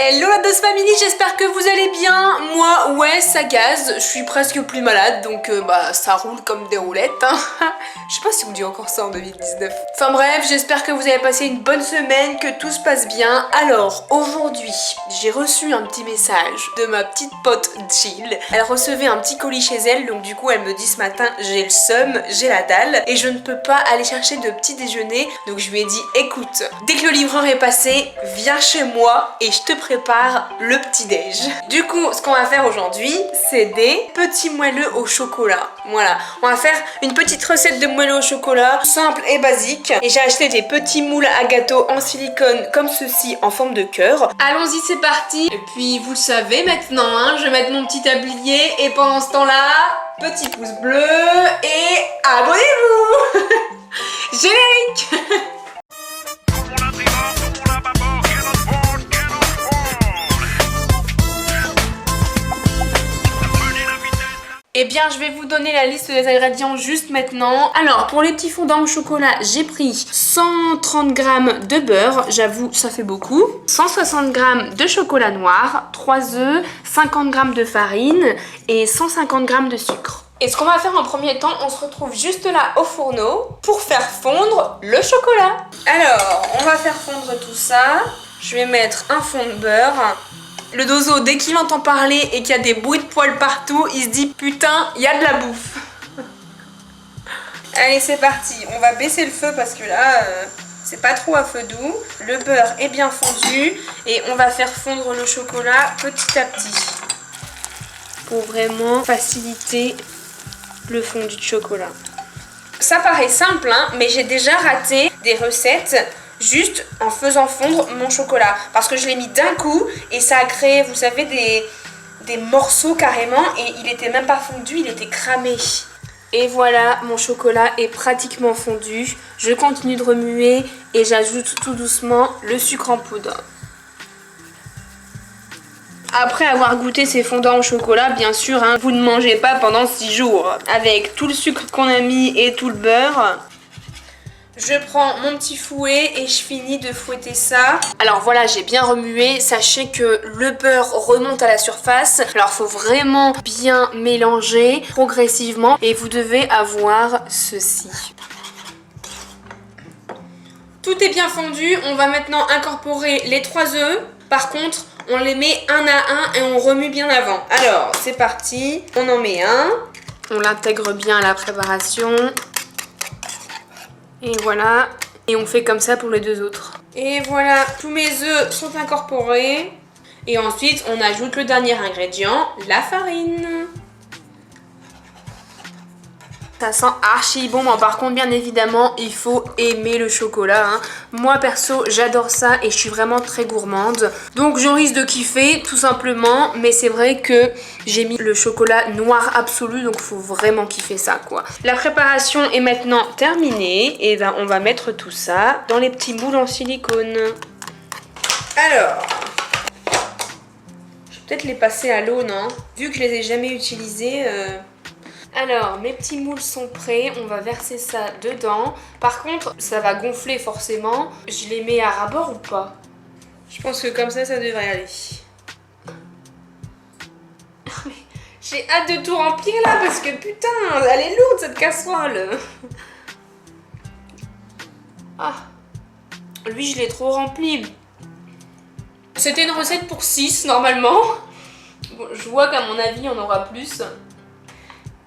Hello la Dose Family, j'espère que vous allez bien. Moi, ouais, ça gaze, je suis presque plus malade, donc ça roule comme des roulettes. Hein. Je sais pas si on dit encore ça en 2019. Enfin bref, j'espère que vous avez passé une bonne semaine, que tout se passe bien. Alors, aujourd'hui, j'ai reçu un petit message de ma petite pote Jill. Elle recevait un petit colis chez elle, donc du coup, elle me dit ce matin, j'ai le seum, j'ai la dalle, et je ne peux pas aller chercher de petit déjeuner. Donc je lui ai dit, écoute, dès que le livreur est passé, viens chez moi et je te prépare le petit déj. Du coup, ce qu'on va faire aujourd'hui, c'est des petits moelleux au chocolat. Voilà, on va faire une petite recette de moelleux au chocolat, simple et basique. Et j'ai acheté des petits moules à gâteau en silicone comme ceci, en forme de cœur. Allons-y, c'est parti. Et puis, vous le savez maintenant, hein, je vais mettre mon petit tablier et pendant ce temps-là, petit pouce bleu et abonnez-vous. Générique. Eh bien, je vais vous donner la liste des ingrédients juste maintenant. Alors, pour les petits fondants au chocolat, j'ai pris 130 g de beurre. J'avoue, ça fait beaucoup. 160 g de chocolat noir, 3 œufs, 50 g de farine et 150 g de sucre. Et ce qu'on va faire en premier temps, on se retrouve juste là au fourneau pour faire fondre le chocolat. Alors, on va faire fondre tout ça. Je vais mettre un fond de beurre. Le dozo, dès qu'il entend parler et qu'il y a des bruits de poils partout, il se dit putain, il y a de la bouffe. Allez, c'est parti. On va baisser le feu parce que là, c'est pas trop à feu doux. Le beurre est bien fondu et on va faire fondre le chocolat petit à petit pour vraiment faciliter le fondu de chocolat. Ça paraît simple, hein, mais j'ai déjà raté des recettes juste en faisant fondre mon chocolat. Parce que je l'ai mis d'un coup et ça a créé, vous savez, des morceaux carrément. Et il était même pas fondu, il était cramé. Et voilà, mon chocolat est pratiquement fondu. Je continue de remuer et j'ajoute tout doucement le sucre en poudre. Après avoir goûté ces fondants au chocolat, bien sûr, hein, vous ne mangez pas pendant 6 jours. Avec tout le sucre qu'on a mis et tout le beurre, je prends mon petit fouet et je finis de fouetter ça. Alors voilà, j'ai bien remué. Sachez que le beurre remonte à la surface. Alors il faut vraiment bien mélanger progressivement. Et vous devez avoir ceci. Tout est bien fondu. On va maintenant incorporer les 3 œufs. Par contre, on les met un à un et on remue bien avant. Alors, c'est parti. On en met un. On l'intègre bien à la préparation. Et voilà, et on fait comme ça pour les 2 autres. Et voilà, tous mes œufs sont incorporés. Et ensuite, on ajoute le dernier ingrédient, la farine. Ça sent archi bon, mais par contre, bien évidemment, il faut aimer le chocolat. Hein. Moi, perso, j'adore ça et je suis vraiment très gourmande. Donc, je risque de kiffer, tout simplement. Mais c'est vrai que j'ai mis le chocolat noir absolu, donc il faut vraiment kiffer ça, quoi. La préparation est maintenant terminée. Et ben, on va mettre tout ça dans les petits moules en silicone. Alors, je vais peut-être les passer à l'eau, non? Vu que je les ai jamais utilisés... Alors, mes petits moules sont prêts, on va verser ça dedans. Par contre, ça va gonfler forcément. Je les mets à ras-bord ou pas? Je pense que comme ça devrait aller. J'ai hâte de tout remplir là parce que putain, elle est lourde cette casserole. Ah, lui je l'ai trop rempli. C'était une recette pour 6 normalement. Bon, je vois qu'à mon avis on aura plus.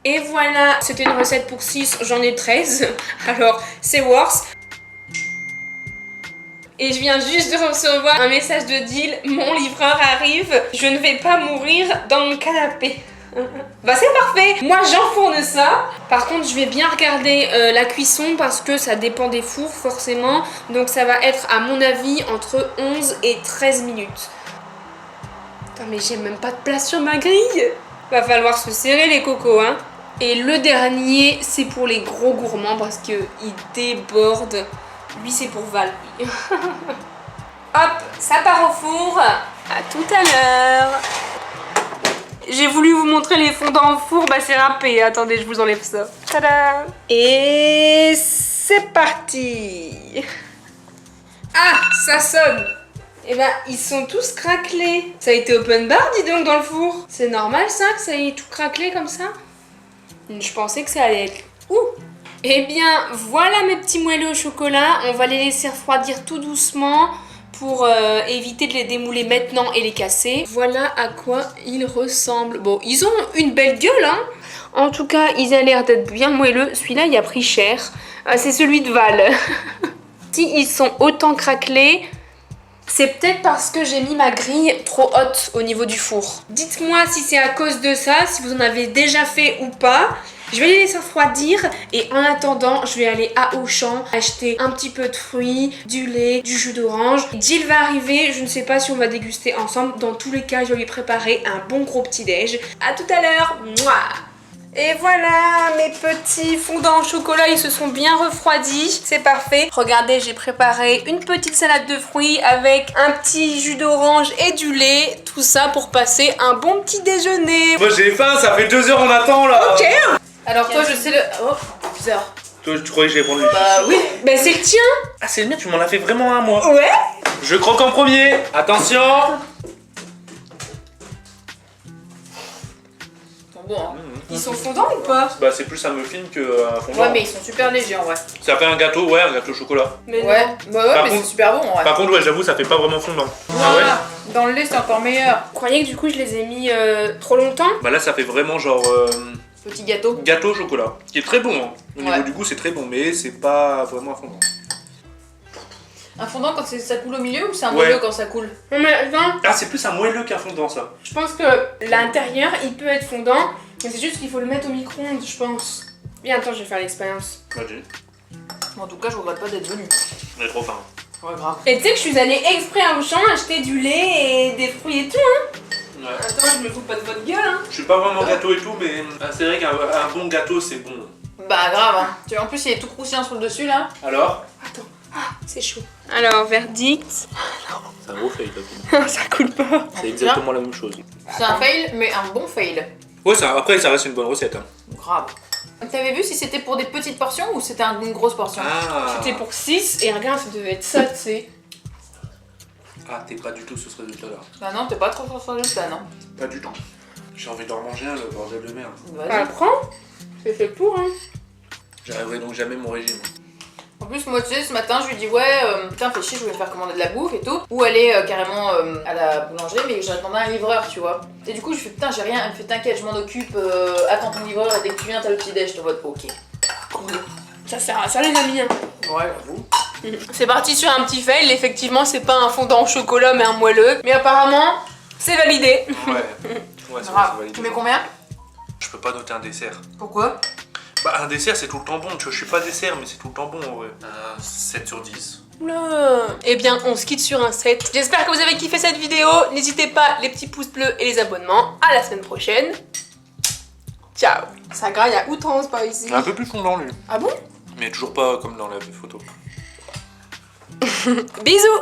Et voilà, c'était une recette pour 6, j'en ai 13. Alors, c'est worse. Et je viens juste de recevoir un message de Jill. Mon livreur arrive, je ne vais pas mourir dans mon canapé. Bah c'est parfait. Moi j'enfourne ça. Par contre je vais bien regarder la cuisson parce que ça dépend des fours forcément. Donc ça va être à mon avis entre 11 et 13 minutes. Putain mais j'ai même pas de place sur ma grille. Va falloir se serrer les cocos, hein. Et le dernier, c'est pour les gros gourmands parce qu'il déborde. Lui, c'est pour Val. Hop, ça part au four. À tout à l'heure. J'ai voulu vous montrer les fondants au four, bah c'est râpé. Attendez, je vous enlève ça. Tada! Et c'est parti. Ah, ça sonne. Et ben, ils sont tous craquelés. Ça a été open bar, dis donc, dans le four. C'est normal, ça, que ça ait tout craquelé comme ça? Je pensais que ça allait être... Ouh! Eh bien, voilà mes petits moelleux au chocolat. On va les laisser refroidir tout doucement pour éviter de les démouler maintenant et les casser. Voilà à quoi ils ressemblent. Bon, ils ont une belle gueule, hein. En tout cas, ils ont l'air d'être bien moelleux. Celui-là, il a pris cher. C'est celui de Val. Si ils sont autant craquelés, c'est peut-être parce que j'ai mis ma grille trop haute au niveau du four. Dites-moi si c'est à cause de ça, si vous en avez déjà fait ou pas. Je vais les laisser refroidir et en attendant, je vais aller à Auchan acheter un petit peu de fruits, du lait, du jus d'orange. Jill va arriver, je ne sais pas si on va déguster ensemble. Dans tous les cas, je vais lui préparer un bon gros petit-déj. À tout à l'heure. Et voilà, mes petits fondants au chocolat, ils se sont bien refroidis. C'est parfait. Regardez, j'ai préparé une petite salade de fruits avec un petit jus d'orange et du lait. Tout ça pour passer un bon petit déjeuner. Moi j'ai faim, ça fait 2 heures on attend là. Ok. Alors toi, je sais le... Oh, bizarre. Toi, tu croyais que j'allais prendre le... Bah oui. Bah c'est le tien. Ah c'est le mien, tu m'en as fait vraiment un moi. Ouais. Je croque en premier. Attention. Ils sont bons, hein. Ils sont fondants ou pas? Bah c'est plus un muffin que un fondant. Ouais, mais ils sont super légers en vrai. Ça fait un gâteau, ouais, un gâteau au chocolat. Mais Ouais, non. bah ouais, Par mais contre- c'est super bon en vrai. Par contre, ouais, j'avoue, ça fait pas vraiment fondant. Ah ouais. Dans le lait, c'est encore meilleur. Vous croyez que du coup je les ai mis trop longtemps? Bah là, ça fait vraiment genre Petit gâteau. gâteau au chocolat. Qui est très bon, hein. Au niveau Ouais. du goût, c'est très bon, mais c'est pas vraiment un fondant. Un fondant quand ça coule au milieu ou c'est un Ouais. moelleux quand ça coule? Non mais attends, Ah, c'est plus un moelleux qu'un fondant, ça. je pense que l'intérieur il peut être fondant, mais c'est juste qu'il faut le mettre au micro-ondes, je pense. Bien, attends, je vais faire l'expérience. Vas-y. En tout cas, je regrette pas d'être venue. J'ai trop faim. Ouais, grave. Et tu sais que je suis allée exprès à Auchan acheter du lait et des fruits et tout, hein. Ouais. Attends, je me fous pas de votre gueule, hein. Je suis pas vraiment gâteau et tout, mais c'est vrai qu'un bon gâteau, c'est bon. Bah grave, hein. Tu vois, en plus, il est tout croustillant sur le dessus là. Alors? Attends, c'est chaud. Alors, verdict. C'est un gros fail, là. Ça coule pas. C'est exactement la même chose. C'est un fail, mais un bon fail. Ouais, après, ça reste une bonne recette. Hein. Grave. T'avais vu si c'était pour des petites portions ou c'était une grosse portion? Ah. C'était pour 6 et regarde, ça devait être ça, tu sais. Ah, t'es pas du tout sur ce résultat-là. Bah non, t'es pas trop sur le plat, non? Pas du tout. J'ai envie d'en manger un, le bordel de merde. Vas-y. Prends. C'est fait pour, hein. J'arriverai donc jamais mon régime. En plus, moi, tu sais, ce matin, je lui dis ouais, putain, fais chier, je vais me faire commander de la bouffe et tout. Ou aller carrément à la boulangerie, mais j'ai demandé un livreur, tu vois. Et du coup, je fais putain, j'ai rien. Elle me fait t'inquiète, je m'en occupe, attends ton livreur et dès que tu viens, t'as le petit déj, je te vois. Ok. Cool. Ça sert à ça, les amis, hein. Ouais, j'avoue. C'est parti sur un petit fail. Effectivement, c'est pas un fondant au chocolat, mais un moelleux. Mais apparemment, c'est validé. Ouais. Ouais, c'est Grave. validé. Tu mets combien? Je peux pas noter un dessert. Pourquoi? Bah, un dessert, c'est tout le temps bon. Tu vois, je suis pas dessert, mais c'est tout le temps bon en vrai. 7 sur 10. Oula. Eh bien, on se quitte sur un 7. J'espère que vous avez kiffé cette vidéo. N'hésitez pas, les petits pouces bleus et les abonnements. À la semaine prochaine. Ciao. Ça graille à outrance par ici. Un peu plus fondant, lui. Ah bon? Mais toujours pas comme dans la photo. Bisous.